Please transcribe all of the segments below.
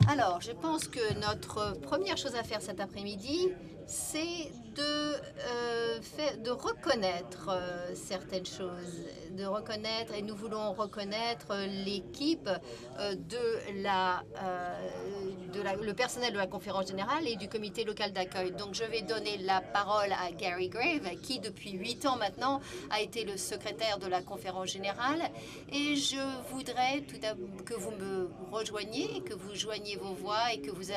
Alors, je pense que notre première chose à faire cet après-midi, c'est de reconnaître certaines choses, de reconnaître, et nous voulons reconnaître l'équipe le personnel de la conférence générale et du comité local d'accueil. Donc, je vais donner la parole à Gary Grave, qui depuis 8 ans maintenant a été le secrétaire de la conférence générale. Et je voudrais que vous me rejoigniez, que vous joigniez vos voix et que vous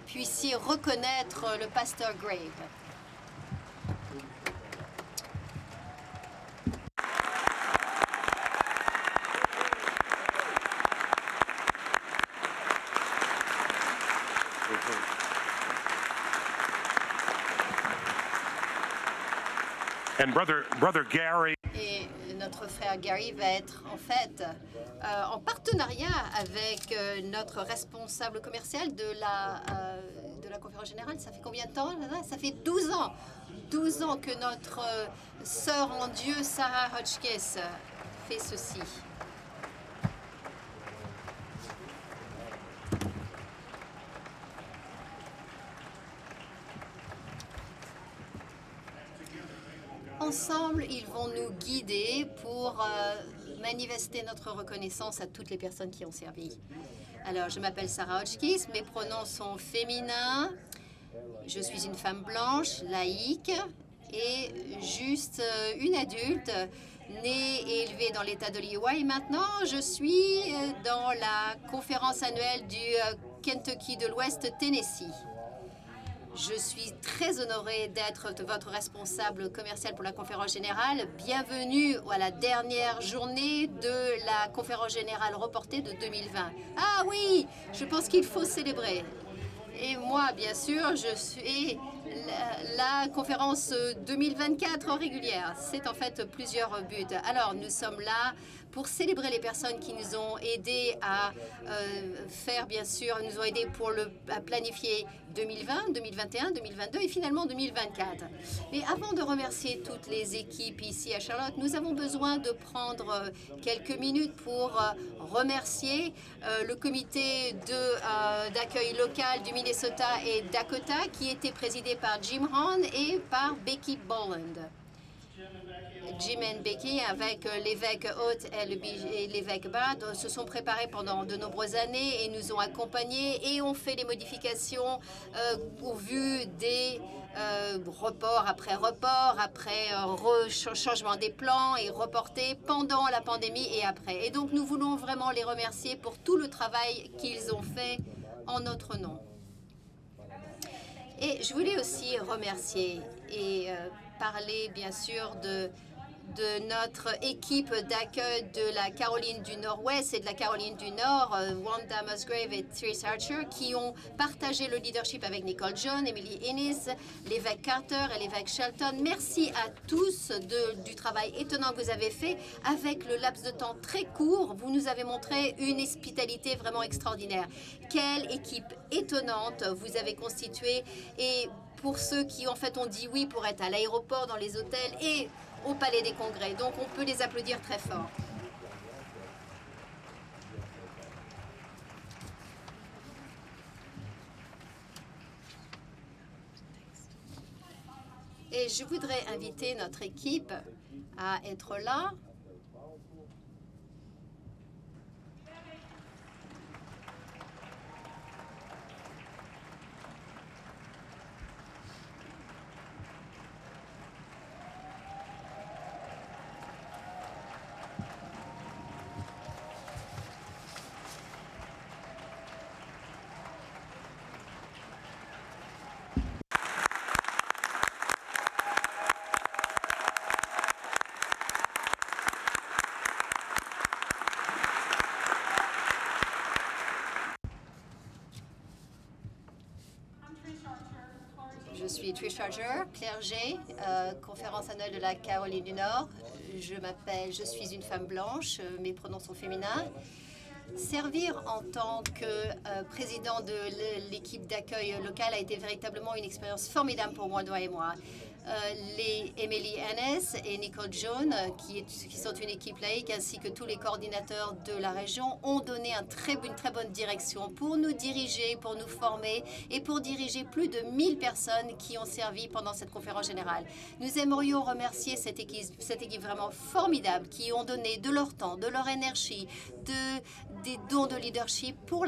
puissiez reconnaître le pasteur Grave. And Brother Gary. Et notre frère Gary va être en fait en partenariat avec notre responsable commercial de la conférence générale. Ça fait combien de temps? Ça fait 12 ans. 12 ans que notre sœur en Dieu, Sarah Hotchkiss, fait ceci. Ensemble, ils vont nous guider pour manifester notre reconnaissance à toutes les personnes qui ont servi. Alors, je m'appelle Sarah Hotchkiss, mes pronoms sont féminins. Je suis une femme blanche, laïque et juste une adulte, née et élevée dans l'État de l'Iowa. Et maintenant, je suis dans la conférence annuelle du Kentucky de l'Ouest, Tennessee. Je suis très honorée d'être votre responsable commercial pour la conférence générale. Bienvenue à la dernière journée de la conférence générale reportée de 2020. Ah oui, je pense qu'il faut célébrer. Et moi, bien sûr, je suis la conférence 2024 régulière. C'est en fait plusieurs buts. Alors, nous sommes là pour célébrer les personnes qui nous ont aidés à faire, bien sûr, nous ont aidés à planifier 2020, 2021, 2022 et finalement 2024. Mais avant de remercier toutes les équipes ici à Charlotte, nous avons besoin de prendre quelques minutes pour remercier le comité d'accueil local du Minnesota et Dakota qui était présidé par Jim Hahn et par Becky Boland. Jim et Becky, avec l'évêque Haute et l'évêque bas, se sont préparés pendant de nombreuses années et nous ont accompagnés et ont fait les modifications au vu des reports, après changement des plans et reportés pendant la pandémie et après. Et donc nous voulons vraiment les remercier pour tout le travail qu'ils ont fait en notre nom. Et je voulais aussi remercier et parler bien sûr de notre équipe d'accueil de la Caroline du Nord-Ouest et de la Caroline du Nord, Wanda Musgrave et Trish Archer, qui ont partagé le leadership avec Nicole John, Emily Ennis, l'évêque Carter et l'évêque Shelton. Merci à tous du travail étonnant que vous avez fait. Avec le laps de temps très court, vous nous avez montré une hospitalité vraiment extraordinaire. Quelle équipe étonnante vous avez constituée, et pour ceux qui en fait ont dit oui pour être à l'aéroport, dans les hôtels et au Palais des Congrès. Donc on peut les applaudir très fort. Et je voudrais inviter notre équipe à être là. Je suis Trish Archer, clergé, conférence annuelle de la Caroline du Nord. Je suis une femme blanche, mes pronoms sont féminins. Servir en tant que président de l'équipe d'accueil locale a été véritablement une expérience formidable pour Wanda et moi. les Emily Ennis et Nicole Jones, qui sont une équipe laïque, ainsi que tous les coordinateurs de la région, ont donné une très bonne direction pour nous diriger, pour nous former et pour diriger plus de 1000 personnes qui ont servi pendant cette conférence générale. Nous aimerions remercier cette équipe vraiment formidable qui ont donné de leur temps, de leur énergie, des dons de leadership pour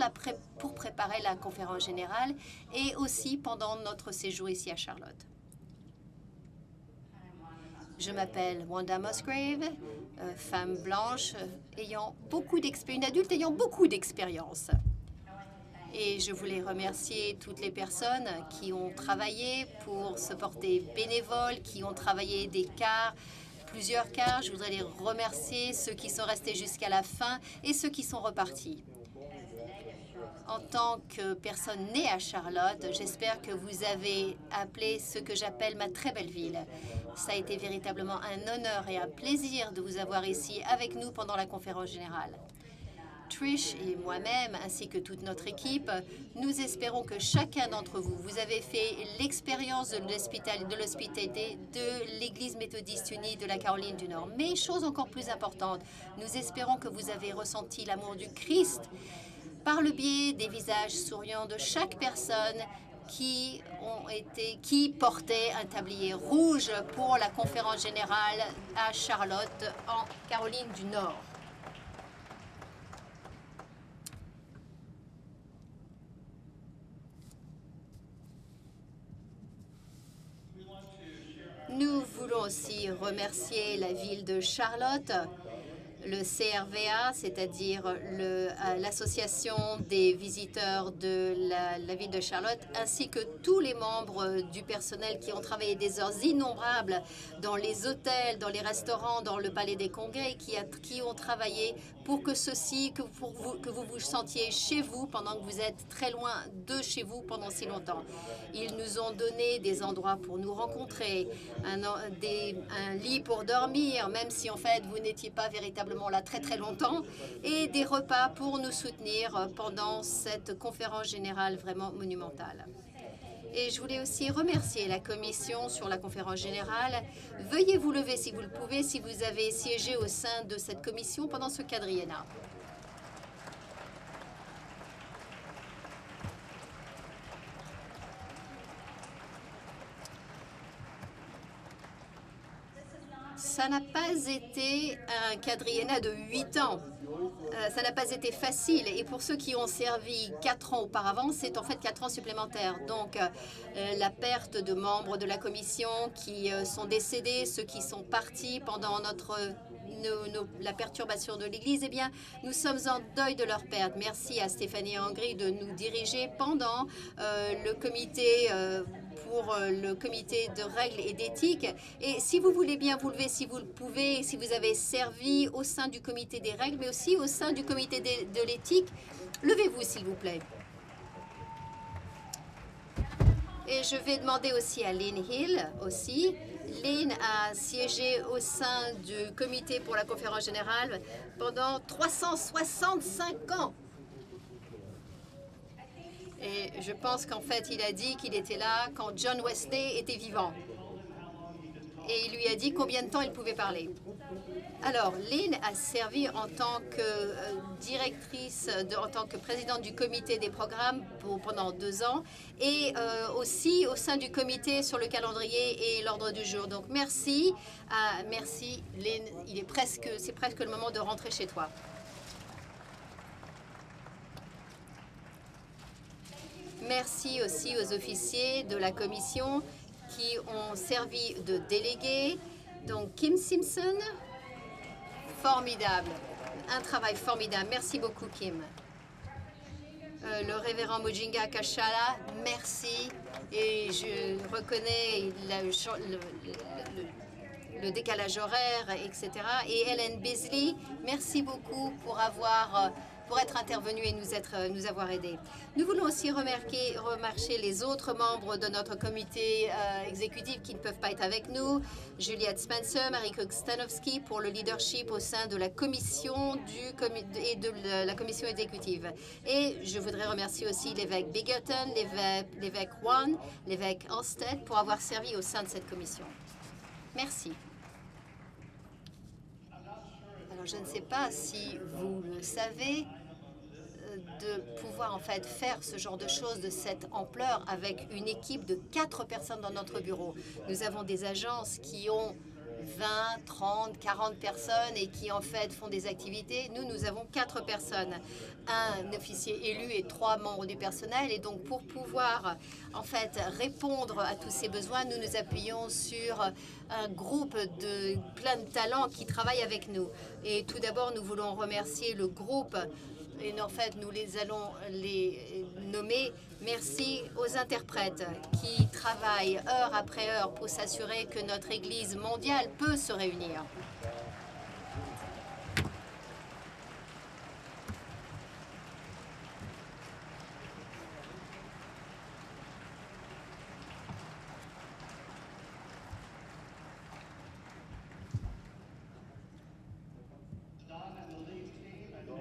préparer la conférence générale et aussi pendant notre séjour ici à Charlotte. Je m'appelle Wanda Musgrave, femme blanche, une adulte ayant beaucoup d'expérience. Et je voulais remercier toutes les personnes qui ont travaillé pour se porter bénévoles, qui ont travaillé plusieurs quarts. Je voudrais les remercier, ceux qui sont restés jusqu'à la fin et ceux qui sont repartis. En tant que personne née à Charlotte, j'espère que vous avez appelé ce que j'appelle ma très belle ville. Ça a été véritablement un honneur et un plaisir de vous avoir ici avec nous pendant la conférence générale. Trish et moi-même, ainsi que toute notre équipe, nous espérons que chacun d'entre vous, vous avez fait l'expérience de l'hospitalité de l'Église méthodiste unie de la Caroline du Nord. Mais chose encore plus importante, nous espérons que vous avez ressenti l'amour du Christ par le biais des visages souriants de chaque personne qui portait un tablier rouge pour la conférence générale à Charlotte, en Caroline du Nord. Nous voulons aussi remercier la ville de Charlotte, le CRVA, c'est-à-dire l'association des visiteurs de la ville de Charlotte, ainsi que tous les membres du personnel qui ont travaillé des heures innombrables dans les hôtels, dans les restaurants, dans le palais des congrès, qui ont travaillé pour que vous vous sentiez chez vous pendant que vous êtes très loin de chez vous pendant si longtemps. Ils nous ont donné des endroits pour nous rencontrer, un lit pour dormir, même si en fait vous n'étiez pas véritablement là très longtemps, et des repas pour nous soutenir pendant cette conférence générale vraiment monumentale. Et je voulais aussi remercier la commission sur la conférence générale. Veuillez vous lever si vous le pouvez, si vous avez siégé au sein de cette commission pendant ce quadriennat. Ça n'a pas été un quadriennat de 8 ans. Ça n'a pas été facile. Et pour ceux qui ont servi 4 ans auparavant, c'est en fait 4 ans supplémentaires. Donc, la perte de membres de la commission qui sont décédés, ceux qui sont partis pendant la perturbation de l'Église, eh bien, nous sommes en deuil de leur perte. Merci à Stéphanie Angry de nous diriger pendant le comité pour le comité de règles et d'éthique. Et si vous voulez bien vous lever, si vous le pouvez, si vous avez servi au sein du comité des règles, mais aussi au sein du comité de l'éthique, levez-vous s'il vous plaît. Et je vais demander aussi à Lynn Hill aussi. Lynn a siégé au sein du comité pour la conférence générale pendant 365 ans. Et je pense qu'en fait, il a dit qu'il était là quand John Wesley était vivant. Et il lui a dit combien de temps il pouvait parler. Alors, Lynn a servi en tant que directrice, en tant que présidente du comité des programmes pendant 2 ans et aussi au sein du comité sur le calendrier et l'ordre du jour. Donc, merci Lynn. C'est presque le moment de rentrer chez toi. Merci aussi aux officiers de la commission qui ont servi de délégués. Donc, Kim Simpson, formidable. Un travail formidable. Merci beaucoup, Kim. Le révérend Mujinga Kashala, merci. Et je reconnais le décalage horaire, etc. Et Helen Beasley, merci beaucoup pour pour être intervenus et nous avoir aidés. Nous voulons aussi remercier les autres membres de notre comité exécutif qui ne peuvent pas être avec nous. Juliette Spencer, Marie Cook-Stanowski pour le leadership au sein de la commission et de la commission exécutive. Et je voudrais remercier aussi l'évêque Biggerton, l'évêque Wan, l'évêque Halstead pour avoir servi au sein de cette commission. Merci. Alors, je ne sais pas si vous le savez, de pouvoir en fait faire ce genre de choses de cette ampleur avec une équipe de 4 personnes dans notre bureau. Nous avons des agences qui ont 20, 30, 40 personnes et qui en fait font des activités. Nous avons 4 personnes, un officier élu et 3 membres du personnel. Et donc pour pouvoir en fait répondre à tous ces besoins, nous nous appuyons sur un groupe de plein de talents qui travaillent avec nous. Et tout d'abord, nous voulons remercier le groupe. Et en fait, nous allons les nommer. Merci aux interprètes qui travaillent heure après heure pour s'assurer que notre Église mondiale peut se réunir.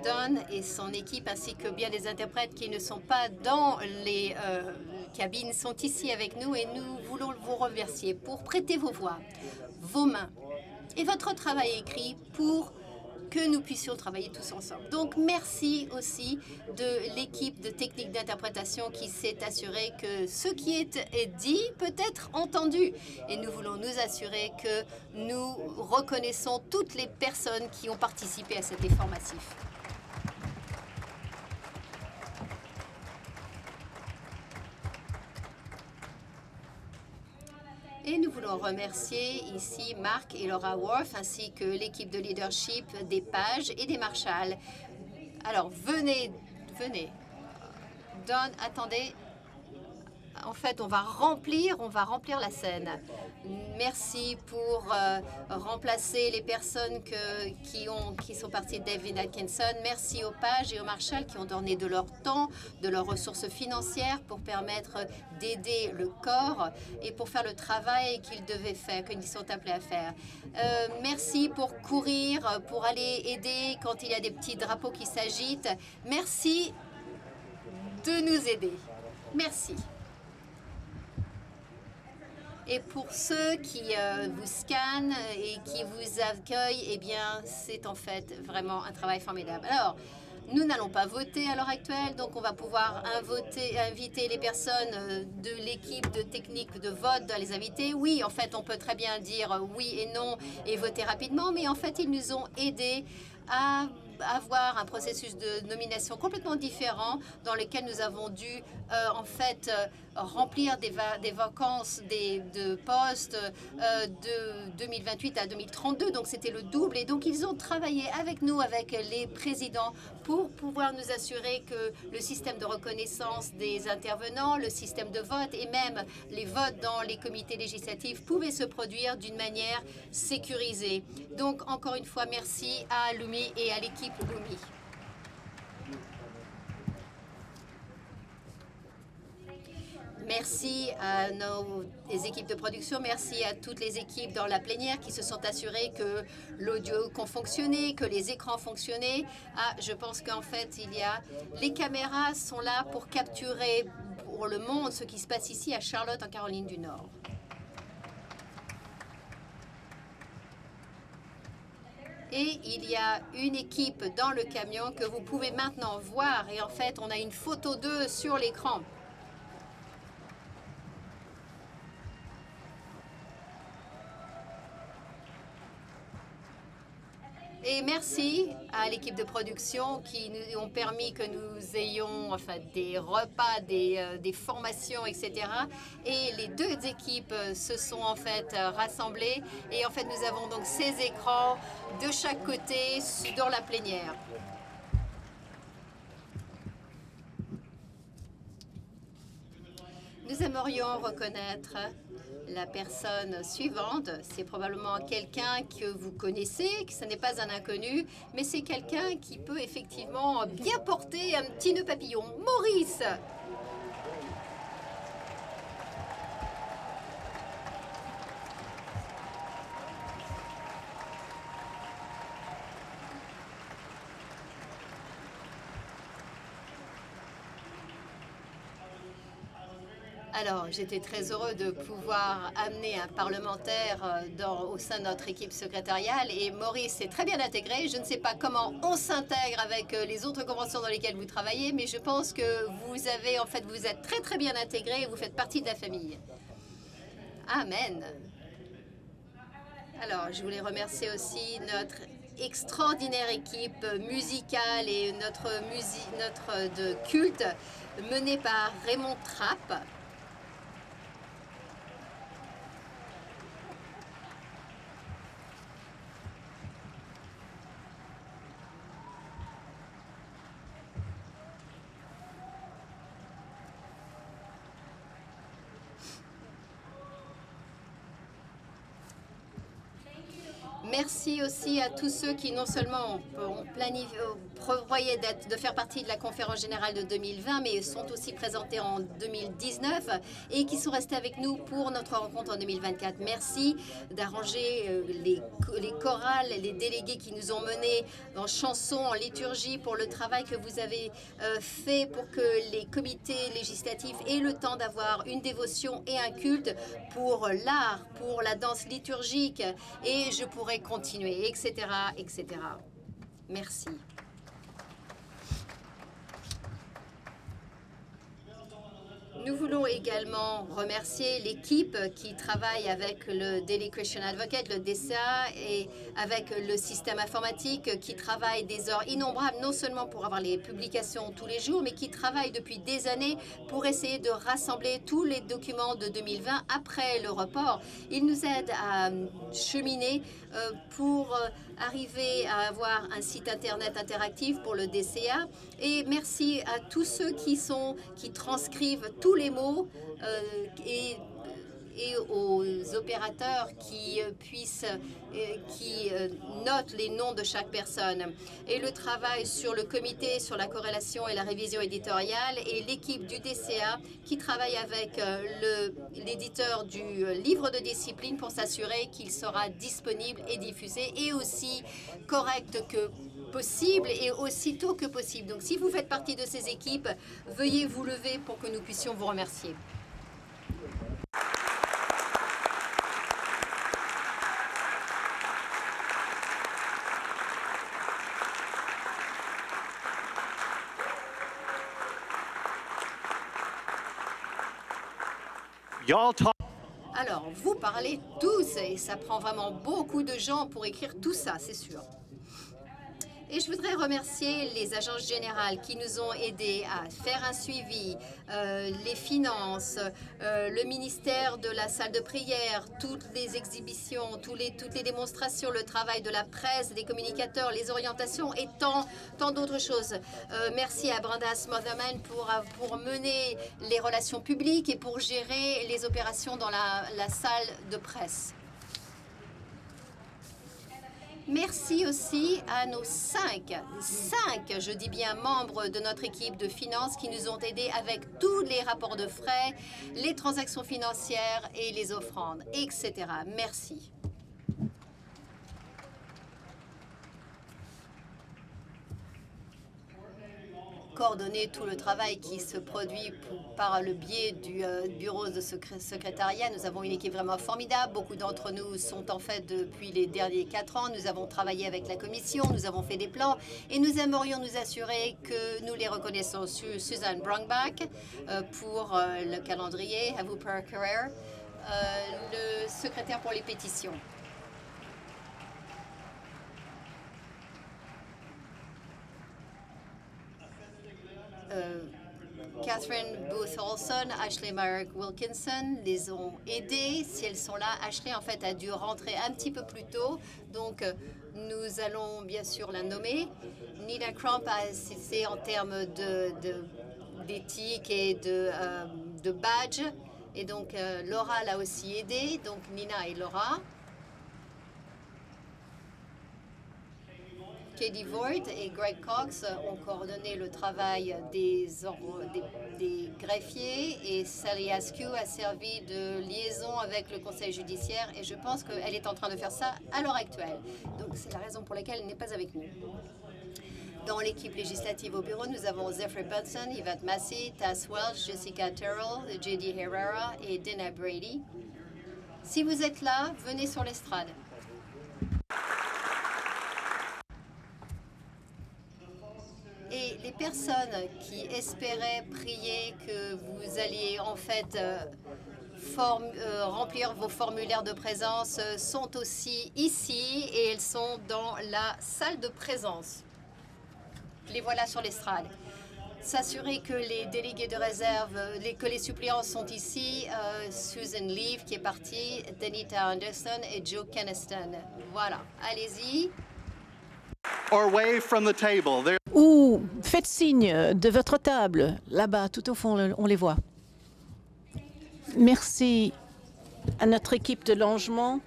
Don et son équipe, ainsi que bien des interprètes qui ne sont pas dans les cabines, sont ici avec nous et nous voulons vous remercier pour prêter vos voix, vos mains et votre travail écrit pour que nous puissions travailler tous ensemble. Donc, merci aussi de l'équipe de technique d'interprétation qui s'est assurée que ce qui est dit peut être entendu. Et nous voulons nous assurer que nous reconnaissons toutes les personnes qui ont participé à cet effort massif. Et nous voulons remercier ici Mark et Laura Worth, ainsi que l'équipe de leadership des pages et des marshals. Alors, venez. Don, attendez. En fait, on va remplir la scène. Merci pour remplacer les personnes qui sont parties de David Atkinson. Merci aux pages et aux marshals qui ont donné de leur temps, de leurs ressources financières pour permettre d'aider le corps et pour faire le travail qu'ils devaient faire, qu'ils sont appelés à faire. Merci pour courir, pour aller aider quand il y a des petits drapeaux qui s'agitent. Merci de nous aider. Merci. Et pour ceux qui vous scannent et qui vous accueillent, eh bien, c'est en fait vraiment un travail formidable. Alors, nous n'allons pas voter à l'heure actuelle, donc on va pouvoir inviter les personnes de l'équipe de technique de vote, à les inviter. Oui, en fait, on peut très bien dire oui et non et voter rapidement, mais en fait, ils nous ont aidés à avoir un processus de nomination complètement différent dans lequel nous avons dû en fait remplir des vacances de postes de 2028 à 2032. Donc c'était le double et donc ils ont travaillé avec nous, avec les présidents pour pouvoir nous assurer que le système de reconnaissance des intervenants, le système de vote et même les votes dans les comités législatifs pouvaient se produire d'une manière sécurisée. Donc encore une fois, merci à Lumi et à l'équipe Lumi. Merci à nos équipes de production, merci à toutes les équipes dans la plénière qui se sont assurées que l'audio fonctionnait, que les écrans fonctionnaient. Ah, je pense qu'en fait, les caméras sont là pour capturer pour le monde ce qui se passe ici à Charlotte, en Caroline du Nord. Et il y a une équipe dans le camion que vous pouvez maintenant voir. Et en fait, on a une photo d'eux sur l'écran. Et merci à l'équipe de production qui nous ont permis que nous ayons enfin, des repas, des formations, etc. Et les deux équipes se sont en fait rassemblées. Et en fait, nous avons donc ces écrans de chaque côté dans la plénière. Nous aimerions reconnaître la personne suivante. C'est probablement quelqu'un que vous connaissez, que ce n'est pas un inconnu, mais c'est quelqu'un qui peut effectivement bien porter un petit nœud papillon. Maurice! Alors, j'étais très heureux de pouvoir amener un parlementaire au sein de notre équipe secrétariale et Maurice est très bien intégré. Je ne sais pas comment on s'intègre avec les autres conventions dans lesquelles vous travaillez, mais je pense que vous êtes très très bien intégré et vous faites partie de la famille. Amen. Alors, je voulais remercier aussi notre extraordinaire équipe musicale et notre de culte menée par Raymond Trapp. Merci aussi à tous ceux qui non seulement prévoyaient de faire partie de la conférence générale de 2020, mais sont aussi présentés en 2019 et qui sont restés avec nous pour notre rencontre en 2024. Merci d'arranger les chorales, les délégués qui nous ont menés en chansons, en liturgie, pour le travail que vous avez fait pour que les comités législatifs aient le temps d'avoir une dévotion et un culte pour l'art, pour la danse liturgique, et je pourrais continuer, etc., etc. Merci. Nous voulons également remercier l'équipe qui travaille avec le Daily Christian Advocate, le DCA, et avec le système informatique qui travaille des heures innombrables, non seulement pour avoir les publications tous les jours, mais qui travaille depuis des années pour essayer de rassembler tous les documents de 2020 après le report. Ils nous aident à cheminer pour arriver à avoir un site Internet interactif pour le DCA. Et merci à tous ceux qui transcrivent tous les mots et aux opérateurs qui notent les noms de chaque personne. Et le travail sur le comité, sur la corrélation et la révision éditoriale, et l'équipe du DCA qui travaille avec l'éditeur du livre de discipline pour s'assurer qu'il sera disponible et diffusé, et aussi correct que possible et aussitôt que possible. Donc si vous faites partie de ces équipes, veuillez vous lever pour que nous puissions vous remercier. Alors, vous parlez tous et ça prend vraiment beaucoup de gens pour écrire tout ça, c'est sûr. Et je voudrais remercier les agences générales qui nous ont aidés à faire un suivi, les finances, le ministère de la salle de prière, toutes les exhibitions, toutes les démonstrations, le travail de la presse, des communicateurs, les orientations et tant d'autres choses. Merci à Brenda Smotherman pour mener les relations publiques et pour gérer les opérations dans la salle de presse. Merci aussi à nos cinq, je dis bien, membres de notre équipe de finances qui nous ont aidés avec tous les rapports de frais, les transactions financières et les offrandes, etc. Merci. Coordonner tout le travail qui se produit par le biais du bureau de secrétariat. Nous avons une équipe vraiment formidable. Beaucoup d'entre nous sont en fait depuis les derniers 4 ans. Nous avons travaillé avec la commission, nous avons fait des plans et nous aimerions nous assurer que nous les reconnaissons. Suzanne Brungbach pour le calendrier, Avu Parker, le secrétaire pour les pétitions. Catherine Booth-Olson, Ashley Myrick-Wilkinson les ont aidés. Si elles sont là, Ashley en fait a dû rentrer un petit peu plus tôt, donc nous allons bien sûr la nommer. Nina Crump a assisté en termes d'éthique et de badge. Et donc, Laura l'a aussi aidé, donc Nina et Laura. Katie Voigt et Greg Cox ont coordonné le travail des greffiers et Sally Askew a servi de liaison avec le conseil judiciaire et je pense qu'elle est en train de faire ça à l'heure actuelle. Donc c'est la raison pour laquelle elle n'est pas avec nous. Dans l'équipe législative au bureau, nous avons Zephyr Bunson, Yvette Massey, Taz Welch, Jessica Terrell, J.D. Herrera et Dana Brady. Si vous êtes là, venez sur l'estrade. Et les personnes qui espéraient prier que vous alliez en fait remplir vos formulaires de présence sont aussi ici et elles sont dans la salle de présence. Les voilà sur l'estrade. S'assurer que les délégués de réserve, que les suppléants sont ici, Susan Leave qui est partie, Danita Anderson et Joe Keniston. Voilà, allez-y. Or wave from the table. There. Ou faites signe de votre table. Là-bas, tout au fond, on les voit. Merci à notre équipe de logement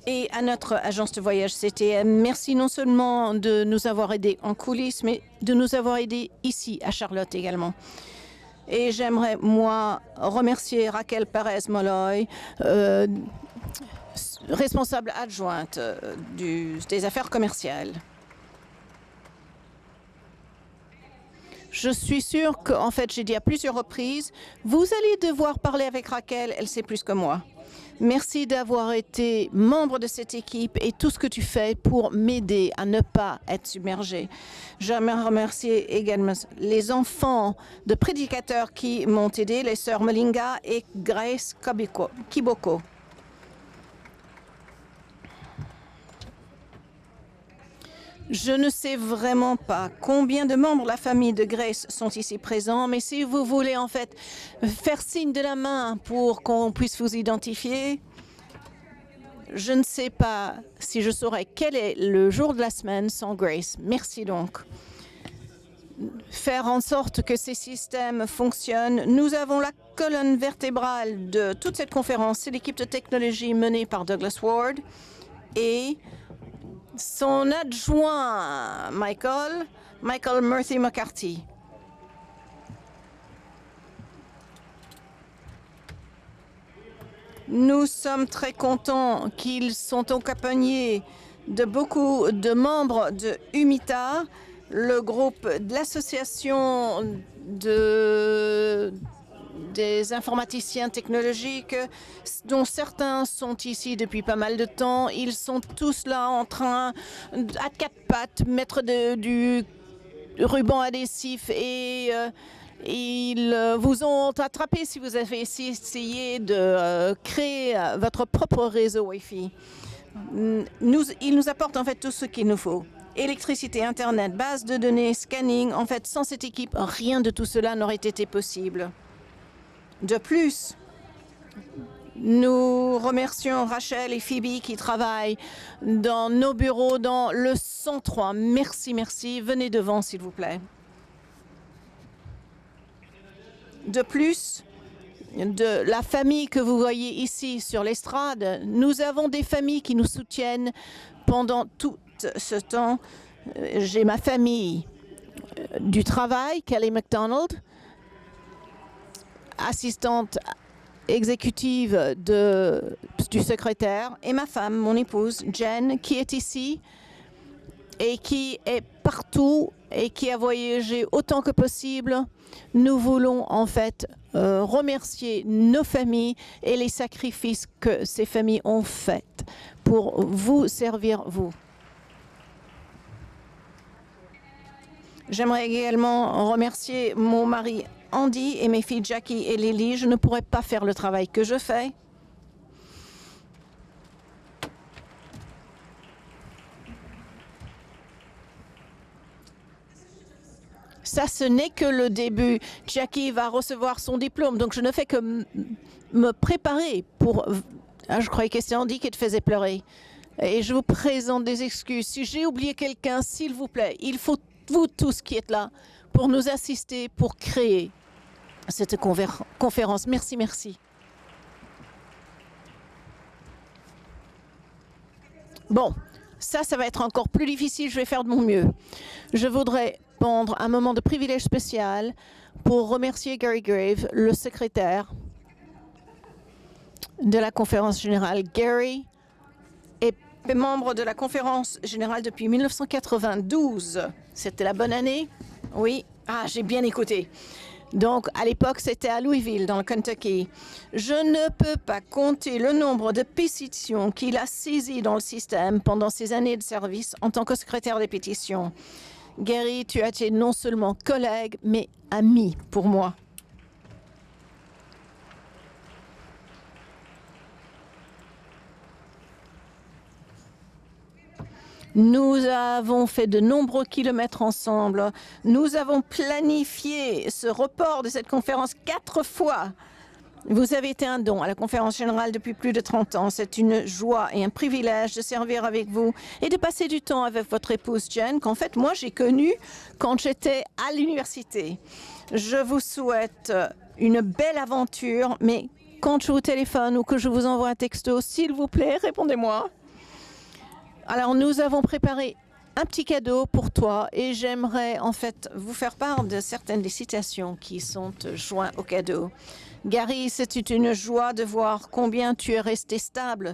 et à notre agence de voyage CTM. Merci non seulement de nous avoir aidés en coulisses, mais de nous avoir aidés ici, à Charlotte également. Et j'aimerais, moi, remercier Raquel Perez-Molloy, responsable adjointe des affaires commerciales. Je suis sûre qu'en fait, j'ai dit à plusieurs reprises, vous allez devoir parler avec Raquel, elle sait plus que moi. Merci d'avoir été membre de cette équipe et tout ce que tu fais pour m'aider à ne pas être submergée. J'aimerais remercier également les enfants de prédicateurs qui m'ont aidé, les sœurs Melinga et Grace Kiboko. Je ne sais vraiment pas combien de membres de la famille de Grace sont ici présents, mais si vous voulez en fait faire signe de la main pour qu'on puisse vous identifier, je ne sais pas si je saurais quel est le jour de la semaine sans Grace. Merci donc. Faire en sorte que ces systèmes fonctionnent. Nous avons la colonne vertébrale de toute cette conférence. C'est l'équipe de technologie menée par Douglas Ward et son adjoint, Michael Murphy McCarthy. Nous sommes très contents qu'ils sont accompagnés de beaucoup de membres de UMITA, le groupe de l'association des informaticiens technologiques, dont certains sont ici depuis pas mal de temps. Ils sont tous là en train, à quatre pattes, mettre du ruban adhésif et ils vous ont attrapé si vous avez essayé de créer votre propre réseau Wi-Fi. Ils nous apportent en fait tout ce qu'il nous faut. Électricité, Internet, base de données, scanning. En fait, sans cette équipe, rien de tout cela n'aurait été possible. De plus, nous remercions Rachel et Phoebe qui travaillent dans nos bureaux dans le 103. Merci, merci. Venez devant, s'il vous plaît. De plus, de la famille que vous voyez ici sur l'estrade, nous avons des familles qui nous soutiennent pendant tout ce temps. J'ai ma famille du travail, Kelly McDonald, assistante exécutive du secrétaire, et ma femme, mon épouse, Jen, qui est ici et qui est partout et qui a voyagé autant que possible. Nous voulons en fait remercier nos familles et les sacrifices que ces familles ont faits pour vous servir, vous. J'aimerais également remercier mon mari Andy et mes filles Jackie et Lily. Je ne pourrais pas faire le travail que je fais. Ça, ce n'est que le début. Jackie va recevoir son diplôme, donc je ne fais que me préparer pour... Ah, je croyais que c'était Andy qui te faisait pleurer. Et je vous présente des excuses. Si j'ai oublié quelqu'un, s'il vous plaît, il faut vous tous qui êtes là pour nous assister, pour créer. cette conférence. Merci, merci. Bon, ça va être encore plus difficile. Je vais faire de mon mieux. Je voudrais prendre un moment de privilège spécial pour remercier Gary Graves, le secrétaire de la conférence générale. Gary est membre de la conférence générale depuis 1992. C'était la bonne année? Oui. Ah, j'ai bien écouté. Donc, à l'époque, c'était à Louisville, dans le Kentucky. Je ne peux pas compter le nombre de pétitions qu'il a saisies dans le système pendant ses années de service en tant que secrétaire des pétitions. Gary, tu as été non seulement collègue, mais ami pour moi. Nous avons fait de nombreux kilomètres ensemble. Nous avons planifié ce report de cette conférence 4 fois. Vous avez été un don à la conférence générale depuis plus de 30 ans. C'est une joie et un privilège de servir avec vous et de passer du temps avec votre épouse Jen, qu'en fait, moi, j'ai connue quand j'étais à l'université. Je vous souhaite une belle aventure, mais quand je vous téléphone ou que je vous envoie un texto, s'il vous plaît, répondez-moi. Alors, nous avons préparé un petit cadeau pour toi et j'aimerais en fait vous faire part de certaines des citations qui sont jointes au cadeau. Gary, c'est une joie de voir combien tu es resté stable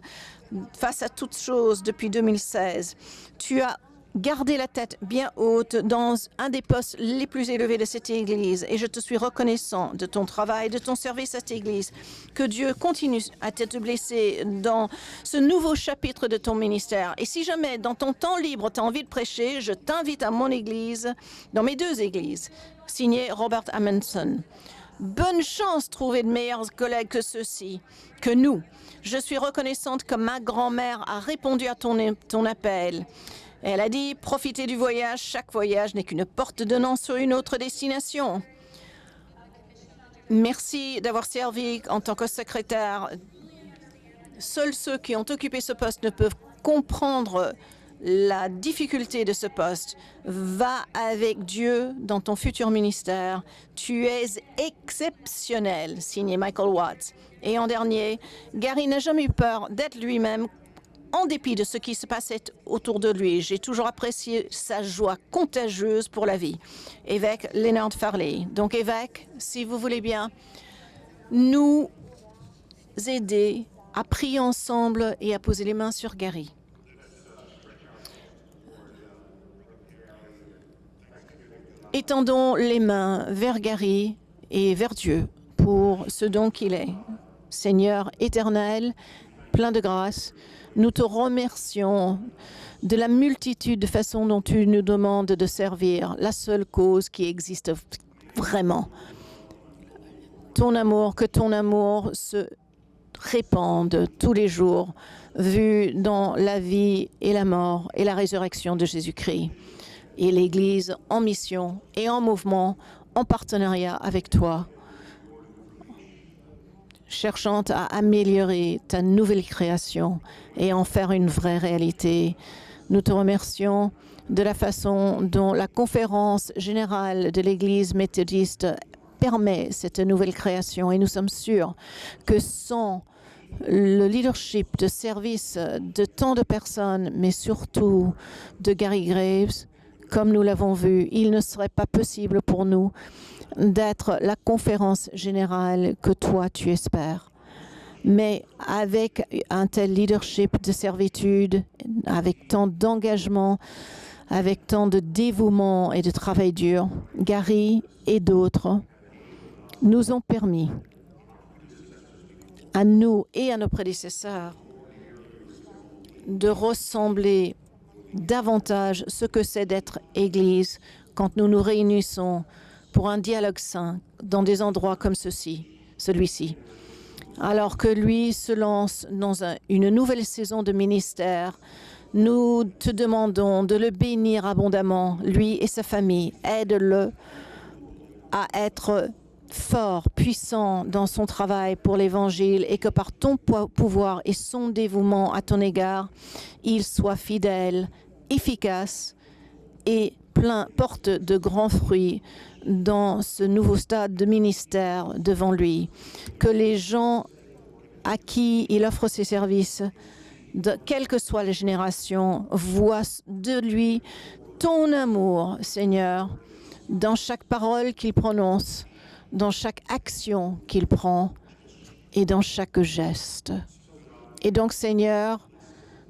face à toutes choses depuis 2016. Tu as gardé la tête bien haute dans un des postes les plus élevés de cette Église et je te suis reconnaissant de ton travail, de ton service à cette Église. Que Dieu continue à te blesser dans ce nouveau chapitre de ton ministère. Et si jamais dans ton temps libre tu as envie de prêcher, je t'invite à mon Église, dans mes 2 églises, signé Robert Amundsen. Bonne chance de trouver de meilleurs collègues que ceux-ci, que nous. Je suis reconnaissante que ma grand-mère a répondu à ton appel. Elle a dit, profitez du voyage, chaque voyage n'est qu'une porte donnant sur une autre destination. Merci d'avoir servi en tant que secrétaire. Seuls ceux qui ont occupé ce poste ne peuvent comprendre la difficulté de ce poste. Va avec Dieu dans ton futur ministère. Tu es exceptionnel, signé Michael Watts. Et en dernier, Gary n'a jamais eu peur d'être lui-même en dépit de ce qui se passait autour de lui. J'ai toujours apprécié sa joie contagieuse pour la vie. Évêque Leonard Farley. Donc, évêque, si vous voulez bien, nous aider à prier ensemble et à poser les mains sur Gary. Étendons les mains vers Gary et vers Dieu pour ce don qu'il est. Seigneur éternel, plein de grâce, nous te remercions de la multitude de façons dont tu nous demandes de servir la seule cause qui existe vraiment. Ton amour, que ton amour se répande tous les jours, vu dans la vie et la mort et la résurrection de Jésus-Christ. Et l'Église en mission et en mouvement, en partenariat avec toi, cherchant à améliorer ta nouvelle création et en faire une vraie réalité. Nous te remercions de la façon dont la conférence générale de l'Église méthodiste permet cette nouvelle création et nous sommes sûrs que sans le leadership de service de tant de personnes, mais surtout de Gary Graves, comme nous l'avons vu, il ne serait pas possible pour nous d'être la conférence générale que toi tu espères. Mais avec un tel leadership de servitude, avec tant d'engagement, avec tant de dévouement et de travail dur, Gary et d'autres nous ont permis, à nous et à nos prédécesseurs, de ressembler davantage ce que c'est d'être Église quand nous nous réunissons pour un dialogue sain dans des endroits comme celui-ci. Alors que lui se lance dans une nouvelle saison de ministère, nous te demandons de le bénir abondamment, lui et sa famille. Aide-le à être fort, puissant dans son travail pour l'Évangile et que par ton pouvoir et son dévouement à ton égard, il soit fidèle, efficace et porte de grands fruits dans ce nouveau stade de ministère devant lui. Que les gens à qui il offre ses services, quelle que soit la génération, voient de lui ton amour, Seigneur, dans chaque parole qu'il prononce, dans chaque action qu'il prend et dans chaque geste. Et donc, Seigneur,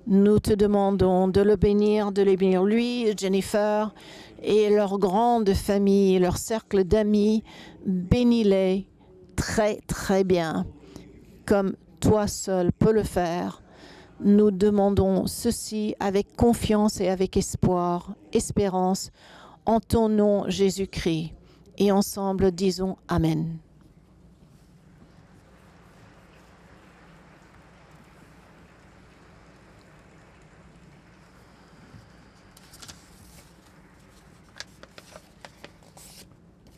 nous te demandons de les bénir lui, Jennifer, et leur grande famille, leur cercle d'amis. Bénis-les très, très bien, comme toi seul peux le faire. Nous demandons ceci avec confiance et avec espoir, espérance, en ton nom, Jésus-Christ. Et ensemble, disons Amen.